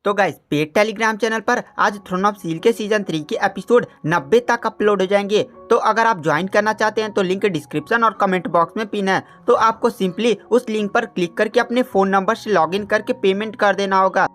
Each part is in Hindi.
तो गाइस पेड टेलीग्राम चैनल पर आज थ्रोन ऑफ स्टील के सीजन 3 के एपिसोड 90 तक अपलोड हो जाएंगे। तो अगर आप ज्वाइन करना चाहते हैं तो लिंक डिस्क्रिप्शन और कमेंट बॉक्स में पिन है। तो आपको सिंपली उस लिंक पर क्लिक करके अपने फ़ोन नंबर से लॉगिन करके पेमेंट कर देना होगा।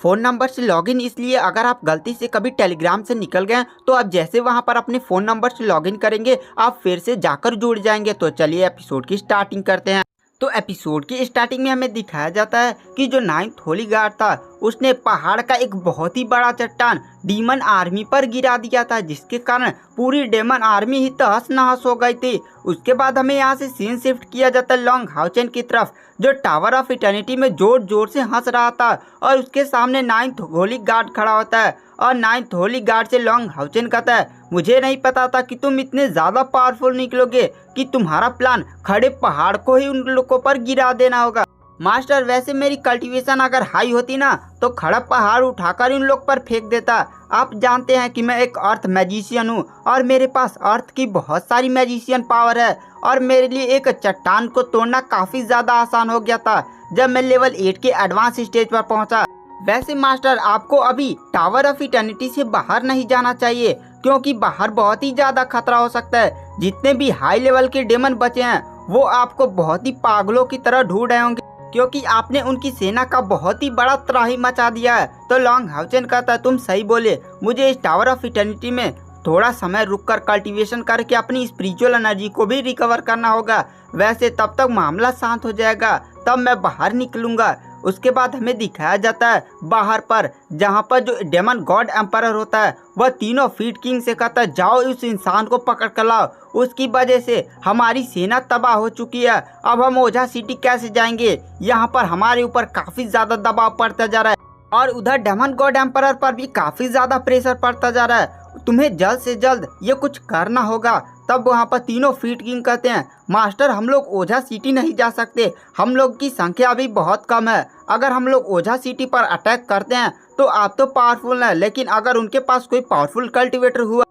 फ़ोन नंबर से लॉगिन इसलिए अगर आप गलती से कभी टेलीग्राम से निकल गए तो आप जैसे वहां पर अपने फ़ोन नंबर से लॉगिन करेंगे आप फिर से जाकर जुड़ जाएंगे। तो चलिए एपिसोड की स्टार्टिंग करते हैं। तो एपिसोड की स्टार्टिंग में हमें दिखाया जाता है कि जो 9th होली गार्ड था उसने पहाड़ का एक बहुत ही बड़ा चट्टान डीमन आर्मी पर गिरा दिया था, जिसके कारण पूरी डेमन आर्मी ही तहस नहस हो गई थी। उसके बाद हमें यहाँ से सीन शिफ्ट किया जाता है लॉन्ग हाउचेन की तरफ, जो टावर ऑफ इटर्निटी में जोर जोर से हंस रहा था और उसके सामने 9th होली गार्ड खड़ा होता है और 9th होली गार्ड से लॉन्ग हाउचेन कहता है, मुझे नहीं पता था कि तुम इतने ज़्यादा पावरफुल निकलोगे कि तुम्हारा प्लान खड़े पहाड़ को ही उन लोगों पर गिरा देना होगा। मास्टर, वैसे मेरी कल्टीवेशन अगर हाई होती ना तो खड़ा पहाड़ उठाकर उन लोग पर फेंक देता। आप जानते हैं कि मैं एक अर्थ मैजिशियन हूँ और मेरे पास अर्थ की बहुत सारी मैजिशियन पावर है और मेरे लिए एक चट्टान को तोड़ना काफ़ी ज़्यादा आसान हो गया था जब मैं लेवल 8 के एडवांस स्टेज पर पहुँचा। वैसे मास्टर, आपको अभी टावर ऑफ इटर्निटी से बाहर नहीं जाना चाहिए क्योंकि बाहर बहुत ही ज़्यादा खतरा हो सकता है। जितने भी हाई लेवल के डेमन बचे हैं वो आपको बहुत ही पागलों की तरह ढूंढ रहे होंगे क्योंकि आपने उनकी सेना का बहुत ही बड़ा त्राही मचा दिया है। तो लॉन्ग हाउचेन कहता, तुम सही बोले, मुझे इस टावर ऑफ इटर्निटी में थोड़ा समय रुककर कल्टीवेशन करके अपनी स्पिरिचुअल एनर्जी को भी रिकवर करना होगा। वैसे तब तक मामला शांत हो जाएगा, तब मैं बाहर निकलूंगा। उसके बाद हमें दिखाया जाता है बाहर पर, जहाँ पर जो डेमन गॉड एम्परर होता है वह तीनों फीट किंग से कहता है, जाओ उस इंसान को पकड़ कर लाओ, उसकी वजह से हमारी सेना तबाह हो चुकी है। अब हम ओझा सिटी कैसे जाएंगे? यहाँ पर हमारे ऊपर काफ़ी ज़्यादा दबाव पड़ता जा रहा है और उधर डेमन गॉड एम्परर पर भी काफ़ी ज़्यादा प्रेशर पड़ता जा रहा है। तुम्हें जल्द से जल्द ये कुछ करना होगा। तब वहाँ पर तीनों फीट किंग कहते हैं, मास्टर, हम लोग ओझा सिटी नहीं जा सकते, हम लोग की संख्या अभी बहुत कम है। अगर हम लोग ओझा सिटी पर अटैक करते हैं तो आप तो पावरफुल हैं, लेकिन अगर उनके पास कोई पावरफुल कल्टीवेटर हुआ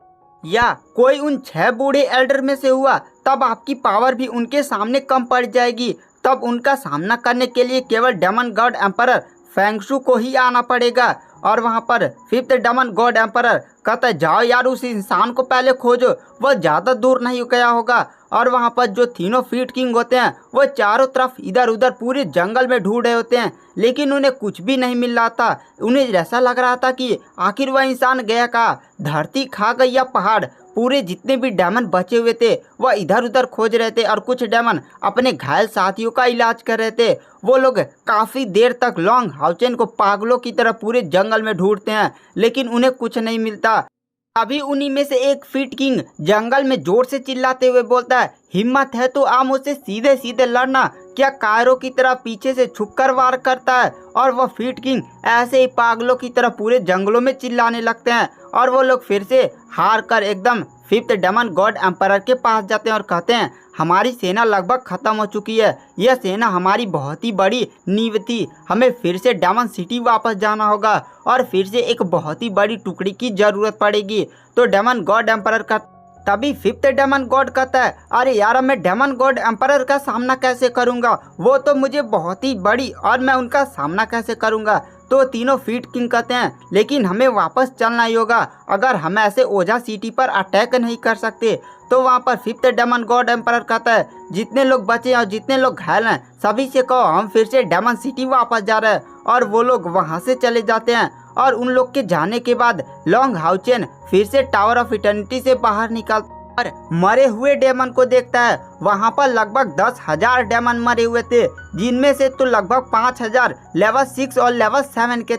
या कोई उन 6 बूढ़े एल्डर में से हुआ तब आपकी पावर भी उनके सामने कम पड़ जाएगी। तब उनका सामना करने के लिए केवल डेमन गॉड एम्परर फेंगशु को ही आना पड़ेगा। और वहाँ पर 5th डेमन गॉड एम्परर कहता है, जाओ यार उस इंसान को पहले खोजो, वह ज़्यादा दूर नहीं गया होगा। और वहाँ पर जो तीनों फीट किंग होते हैं वो चारों तरफ इधर उधर पूरे जंगल में ढूंढ रहे होते हैं, लेकिन उन्हें कुछ भी नहीं मिल रहा था। उन्हें ऐसा लग रहा था कि आखिर वह इंसान गया कहाँ, धरती खा गई या पहाड़। पूरे जितने भी डेमन बचे हुए थे वह इधर उधर खोज रहे थे और कुछ डेमन अपने घायल साथियों का इलाज कर रहे थे। वो लोग काफ़ी देर तक लॉन्ग हाउचेन को पागलों की तरह पूरे जंगल में ढूंढते हैं, लेकिन उन्हें कुछ नहीं मिलता। अभी उन्हीं में से एक फीट किंग जंगल में जोर से चिल्लाते हुए बोलता है, हिम्मत है तो आप मुझसे सीधे सीधे लड़ना। क्या कायरों की तरह पीछे से छुपकर वार करता है। और वह फीट किंग ऐसे ही पागलों की तरह पूरे जंगलों में चिल्लाने लगते हैं और वो लोग फिर से हार कर एकदम 5th डेमन गॉड एम्परर के पास जाते हैं और कहते हैं, हमारी सेना लगभग ख़त्म हो चुकी है, यह सेना हमारी बहुत ही बड़ी नींव थी, हमें फिर से डेमन सिटी वापस जाना होगा और फिर से एक बहुत ही बड़ी टुकड़ी की ज़रूरत पड़ेगी। तो डेमन गॉड एम्परर का तभी 5th डेमन गॉड कहता है, अरे यार, मैं डेमन गॉड एम्परर का सामना कैसे करूंगा, वो तो मुझे बहुत ही बड़ी और मैं उनका सामना कैसे करूंगा। तो तीनों फीट किंग कहते हैं, लेकिन हमें वापस चलना ही होगा, अगर हम ऐसे ओझा सिटी पर अटैक नहीं कर सकते। तो वहाँ पर 5th डेमन गॉड एम्परर कहता है, जितने लोग बचे हैं और जितने लोग घायल हैं सभी से कहो हम फिर से डेमन सिटी वापस जा रहे हैं। और वो लोग वहाँ से चले जाते हैं और उन लोग के जाने के बाद लॉन्ग हाउचेन फिर से टावर ऑफ इटर्निटी से बाहर निकलता और मरे हुए डेमन को देखता है। वहाँ पर लगभग 10,000 डेमन मरे हुए थे, जिनमें से तो लगभग 5,000 लेवल 6 और लेवल 7 के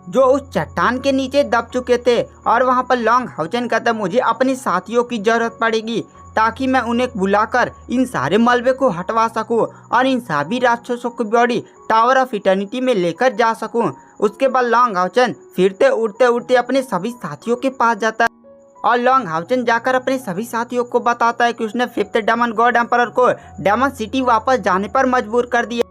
जो उस चट्टान के नीचे दब चुके थे। और वहाँ पर लॉन्ग हाउचेन कहता, मुझे अपने साथियों की जरूरत पड़ेगी ताकि मैं उन्हें बुलाकर इन सारे मलबे को हटवा सकूं और इन सभी राक्षसों की बॉडी टावर ऑफ इटर्निटी में लेकर जा सकूं। उसके बाद लॉन्ग हाउचेन फिरते उड़ते उड़ते अपने सभी साथियों के पास जाता है और लॉन्ग हाउचेन जाकर अपने सभी साथियों को बताता है कि उसने 5th डेमन गॉड एम्परर को डेमन सिटी वापस जाने पर मजबूर कर दिया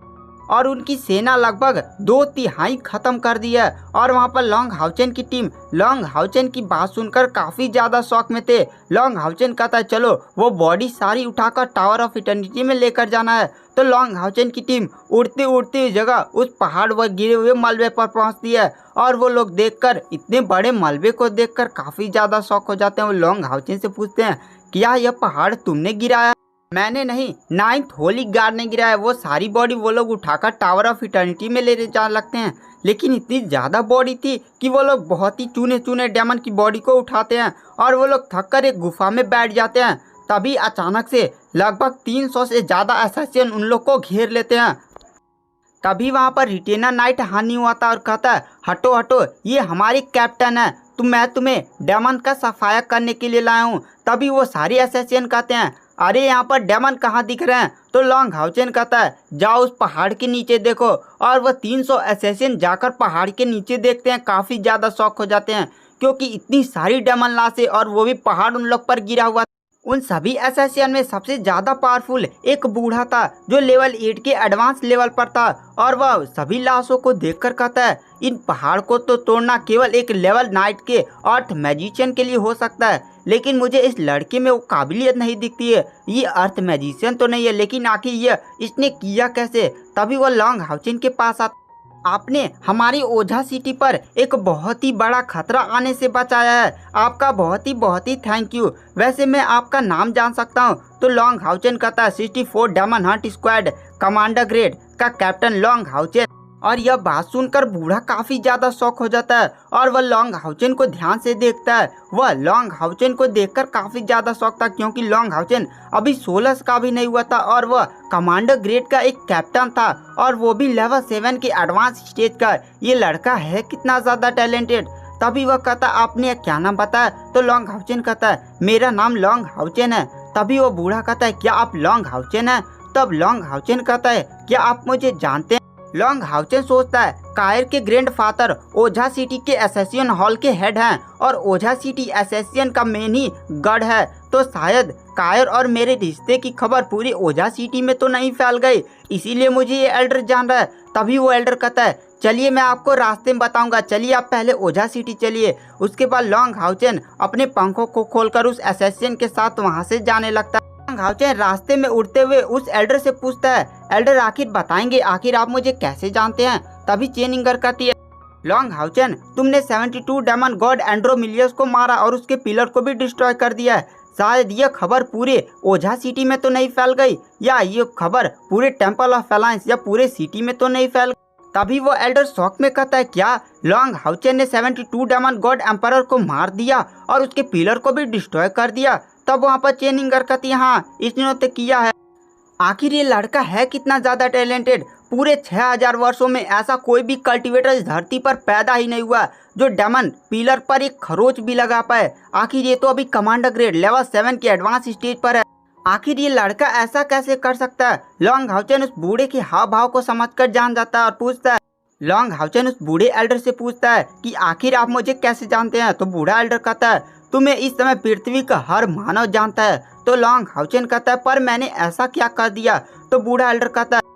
और उनकी सेना लगभग 2/3 खत्म कर दी है। और वहाँ पर लॉन्ग हाउचेन की टीम लॉन्ग हाउचेन की बात सुनकर काफ़ी ज़्यादा शौक में थे। लॉन्ग हाउचेन कहता है चलो वो बॉडी सारी उठाकर टावर ऑफ इटर्निटी में लेकर जाना है। तो लॉन्ग हाउचेन की टीम उड़ती उड़ती जगह उस पहाड़ व गिरे हुए मलबे पर पहुंचती है। और वो लोग देखकर इतने बड़े मलबे को देखकर काफ़ी ज़्यादा शौक हो जाते हैं। वो लॉन्ग हाउचेन से पूछते हैं क्या यह पहाड़ तुमने गिराया? मैंने नहीं, 9th होली गार्ड ने गिराया। वो सारी बॉडी वो लोग उठाकर टावर ऑफ इटर्निटी में ले जा लगते हैं, लेकिन इतनी ज़्यादा बॉडी थी कि वो लोग बहुत ही चुने चुने डेमन की बॉडी को उठाते हैं और वो लोग थक कर एक गुफा में बैठ जाते हैं। तभी अचानक से लगभग 300 से ज़्यादा असैसिन उन लोग को घेर लेते हैं। तभी वहाँ पर रिटेनर नाइट हानि हुआ था और कहता है हटो हटो, ये हमारी कैप्टन है, मैं तुम्हें डेमन का सफाया करने के लिए लाया हूँ। तभी वो सारे असैसिन कहते हैं अरे यहाँ पर डेमन कहाँ दिख रहे हैं? तो लॉन्ग हाउचेन कहता है जाओ उस पहाड़ के नीचे देखो। और वह 300 असैसिन जाकर पहाड़ के नीचे देखते हैं, काफ़ी ज़्यादा शौक हो जाते हैं क्योंकि इतनी सारी डेमन लाशें और वो भी पहाड़ उन लोग पर गिरा हुआ। उन सभी असैसिन में सबसे ज़्यादा पावरफुल एक बूढ़ा था जो लेवल 8 के एडवांस लेवल पर था। और वह सभी लाशों को देखकर कहता है इन पहाड़ को तो तोड़ना केवल एक लेवल 9 के अर्थ मैजिशियन के लिए हो सकता है, लेकिन मुझे इस लड़के में वो काबिलियत नहीं दिखती है। ये अर्थ मैजिशियन तो नहीं है, लेकिन आखिर ये इसने किया कैसे? तभी वो लॉन्ग हाउचेन के पास आता आपने हमारी ओझा सिटी पर एक बहुत ही बड़ा खतरा आने से बचाया है, आपका बहुत ही थैंक यू। वैसे मैं आपका नाम जान सकता हूँ? तो लॉन्ग हाउचेन कहता है 64 demon hunt squad commander grade का कैप्टन लॉन्ग हाउचेन। और यह बात सुनकर बूढ़ा काफ़ी ज़्यादा शौक हो जाता है और वह लॉन्ग हाउचेन को ध्यान से देखता है। वह लॉन्ग हाउचेन को देखकर काफ़ी ज़्यादा शौक था क्योंकि लॉन्ग हाउचेन अभी 16 का भी नहीं हुआ था और वह कमांडर ग्रेड का एक कैप्टन था और वो भी लेवल 7 के एडवांस स्टेज का। ये लड़का है कितना ज़्यादा टैलेंटेड। तभी वह कहता आपने क्या नाम बताया? तो लॉन्ग हाउचेन कहता है मेरा नाम लॉन्ग हाउचेन है। तभी वो बूढ़ा कहता है क्या आप लॉन्ग हाउचेन हैं? तब लॉन्ग हाउचेन कहता है क्या आप मुझे जानते हैं? लॉन्ग हाउचेन सोचता है कायर के ग्रैंडफादर ओझा सिटी के असैसिन हॉल के हेड हैं और ओझा सिटी असैसिन का मेन ही गढ़ है, तो शायद कायर और मेरे रिश्ते की खबर पूरी ओझा सिटी में तो नहीं फैल गई, इसीलिए मुझे ये एल्डर जान रहा है। तभी वो एल्डर कहता है चलिए मैं आपको रास्ते में बताऊंगा, चलिए आप पहले ओझा सिटी चलिए। उसके बाद लॉन्ग हाउचेन अपने पंखों को खोलकर उस असैसिन के साथ वहाँ से जाने लगता है। लॉन्ग हाउचेन रास्ते में उड़ते हुए उस एल्डर से पूछता है एल्डर आखिर बताएंगे आखिर आप मुझे कैसे जानते हैं? तभी चेनिंगर कहती है लॉन्ग हाउचेन तुमने 72 डेमन गॉड एंड्रोमिलियस को मारा और उसके पिलर को भी डिस्ट्रॉय कर दिया है, शायद यह खबर पूरे ओझा सिटी में तो नहीं फैल गई, या ये खबर पूरे टेम्पल ऑफ अलायंस या पूरे सिटी में तो नहीं फैल। तभी वो एल्डर शॉक में कहता है क्या लॉन्ग हाउचेन ने 72 डेमन गॉड एम्परर को मार दिया और उसके पिलर को भी डिस्ट्रॉय कर दिया? तब वहाँ पर चेनिंगर कहती है हाँ इसने तो किया है। आखिर ये लड़का है कितना ज़्यादा टैलेंटेड, पूरे 6000 वर्षों में ऐसा कोई भी कल्टीवेटर इस धरती पर पैदा ही नहीं हुआ जो डेमन पिलर पर एक खरोच भी लगा पाए। आखिर ये तो अभी कमांडर ग्रेड लेवल 7 के एडवांस स्टेज पर है, आखिर ये लड़का ऐसा कैसे कर सकता है? लॉन्ग हाउचेन उस बूढ़े के हाव भाव को समझकर जान जाता है और पूछता है लॉन्ग हाउचेन उस बूढ़े एल्डर से पूछता है कि आखिर आप मुझे कैसे जानते हैं? तो बूढ़ा एल्डर कहता है तुम्हें इस समय पृथ्वी का हर मानव जानता है। तो लॉन्ग हाउचेन कहता है पर मैंने ऐसा क्या कर दिया? तो बूढ़ा एल्डर कहता है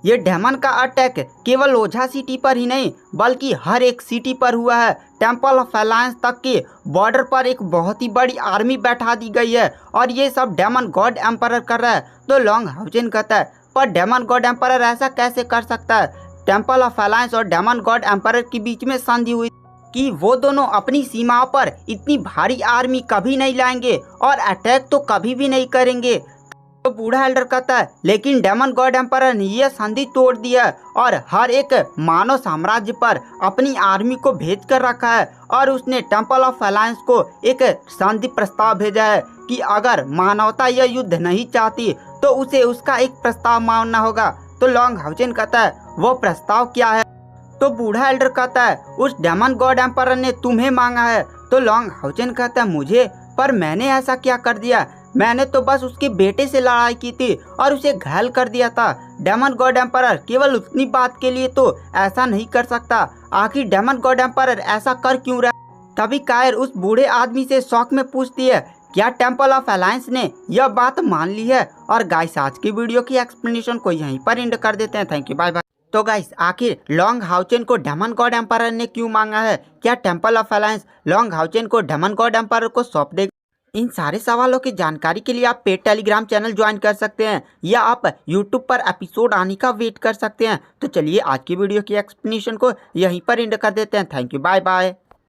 ये डेमन का अटैक केवल ओझा सिटी पर ही नहीं बल्कि हर एक सिटी पर हुआ है। टेम्पल ऑफ अलायंस तक के बॉर्डर पर एक बहुत ही बड़ी आर्मी बैठा दी गई है और ये सब डेमन गॉड एम्परर कर रहा है। तो लॉन्ग हाउचेन कहता है पर डेमन गॉड एम्परर ऐसा कैसे कर सकता है? टेम्पल ऑफ अलायंस और डेमन गॉड एम्परर के बीच में संधि हुई कि वो दोनों अपनी सीमाओं पर इतनी भारी आर्मी कभी नहीं लाएंगे और अटैक तो कभी भी नहीं करेंगे। तो बूढ़ा एल्डर कहता है लेकिन डेमन गॉड एम्परर ने यह संधि तोड़ दिया और हर एक मानव साम्राज्य पर अपनी आर्मी को भेज कर रखा है और उसने टेम्पल ऑफ अलायंस को एक संधि प्रस्ताव भेजा है कि अगर मानवता यह युद्ध नहीं चाहती तो उसे उसका एक प्रस्ताव मानना होगा। तो लॉन्ग हाउचेन कहता है वो प्रस्ताव क्या है? तो बूढ़ा एल्डर कहता है उस डेमन गॉड एम्परर ने तुम्हें मांगा है। तो लॉन्ग हाउचेन कहता है मुझे? पर मैंने ऐसा क्या कर दिया? मैंने तो बस उसके बेटे से लड़ाई की थी और उसे घायल कर दिया था। डेमन गॉड एम्परर केवल उतनी बात के लिए तो ऐसा नहीं कर सकता, आखिर डेमन गॉड एम्परर ऐसा कर क्यों रहा? तभी कायर उस बूढ़े आदमी से शौक में पूछती है क्या टेम्पल ऑफ अलायंस ने यह बात मान ली है? और गाइस आज की वीडियो की एक्सप्लेनेशन को यहीं पर एंड कर देते हैं। Thank you, bye bye. तो गाइस आखिर लॉन्ग हाउचेन को डेमन गॉड एम्पायर ने क्यों मांगा है? क्या temple of alliance Long Haochen को डेमन गॉड एम्पायर को सौंप देगा? इन सारे सवालों की जानकारी के लिए आप पेड टेलीग्राम चैनल ज्वाइन कर सकते हैं या आप यूट्यूब पर एपिसोड आने का वेट कर सकते हैं। तो चलिए आज की वीडियो की एक्सप्लेनेशन को यहीं पर एंड कर देते हैं। Thank you, bye bye.